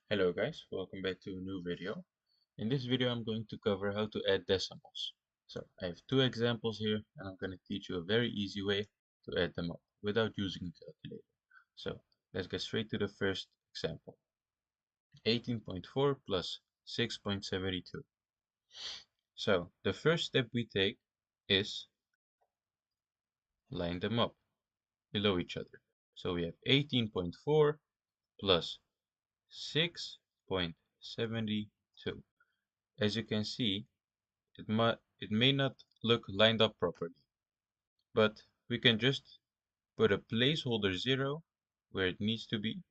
Hello guys, welcome back to a new video. In this video I'm going to cover how to add decimals. So I have two examples here and I'm going to teach you a very easy way to add them up without using a calculator. So let's get straight to the first example. 18.4 plus 6.72. So the first step we take is line them up below each other. So we have 18.4 plus 6.72. As you can see, it may not look lined up properly, but we can just put a placeholder 0 where it needs to be,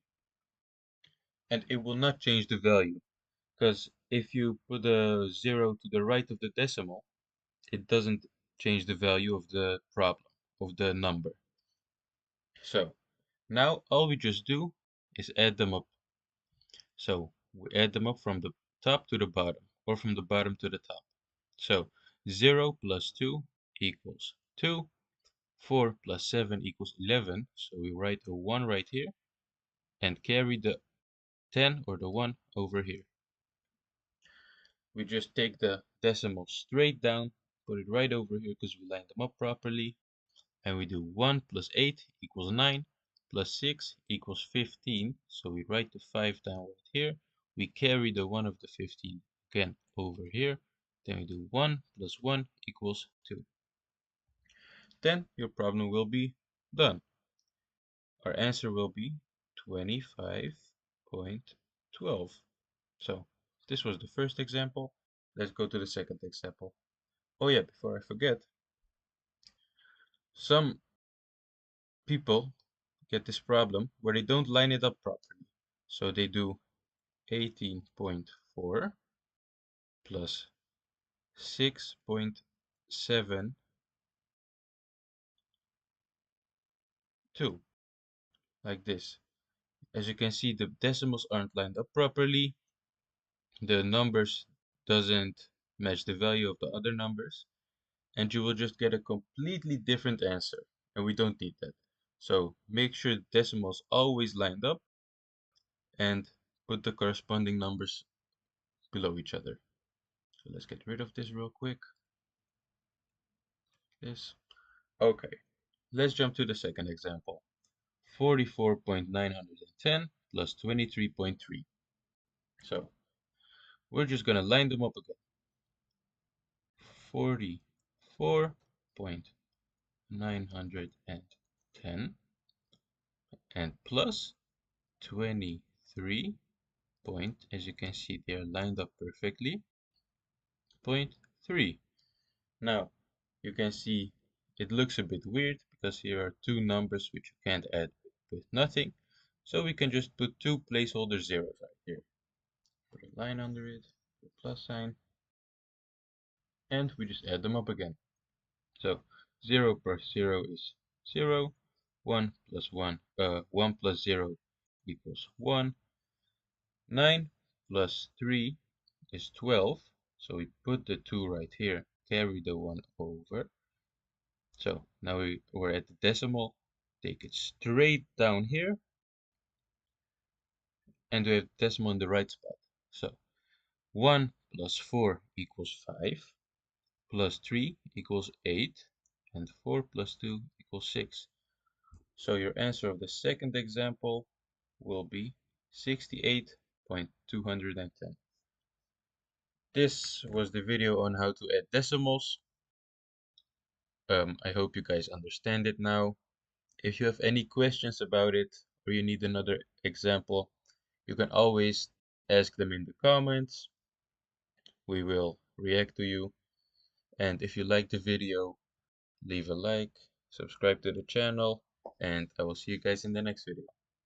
and it will not change the value, because if you put a 0 to the right of the decimal, it doesn't change the value of the problem, of the number. So now all we just do is add them up. So we add them up from the top to the bottom, or from the bottom to the top. So 0 plus 2 equals 2. 4 plus 7 equals 11, so we write a 1 right here and carry the 10 or the 1 over here. We just take the decimal straight down, put it right over here because we lined them up properly, and we do 1 plus 8 equals 9, plus 6 equals 15, so we write the 5 down right here. We carry the 1 of the 15 again over here, then we do 1 plus 1 equals 2. Then your problem will be done. Our answer will be 25.12. So this was the first example. Let's go to the second example. Oh yeah, before I forget, some people get this problem where they don't line it up properly. So they do 18.4 plus 6.72, like this. As you can see, the decimals aren't lined up properly. The numbers doesn't match the value of the other numbers, and you will just get a completely different answer, and we don't need that. So make sure the decimals always lined up and put the corresponding numbers below each other. So let's get rid of this real quick. This. Okay, let's jump to the second example. 44.910 plus 23.3. So we're just gonna line them up again. 44.910 and plus 23 point, as you can see, they are lined up perfectly. 0.3. Now you can see it looks a bit weird because here are two numbers which you can't add with nothing, so we can just put two placeholder zeros right here. Put a line under it, put a plus sign, and we just add them up again. So 0 plus 0 is 0, 1 plus 1 plus 0 equals 1, 9 plus 3 is 12, so we put the 2 right here, carry the 1 over. So now we're at the decimal, take it straight down here, and we have decimal in the right spot. So 1 plus 4 equals 5, plus 3 equals 8, and 4 plus 2 equals 6. So your answer of the second example will be 68.210. This was the video on how to add decimals. I hope you guys understand it now. If you have any questions about it or you need another example, you can always ask them in the comments. We will react to you. And if you like the video, leave a like, subscribe to the channel, and I will see you guys in the next video.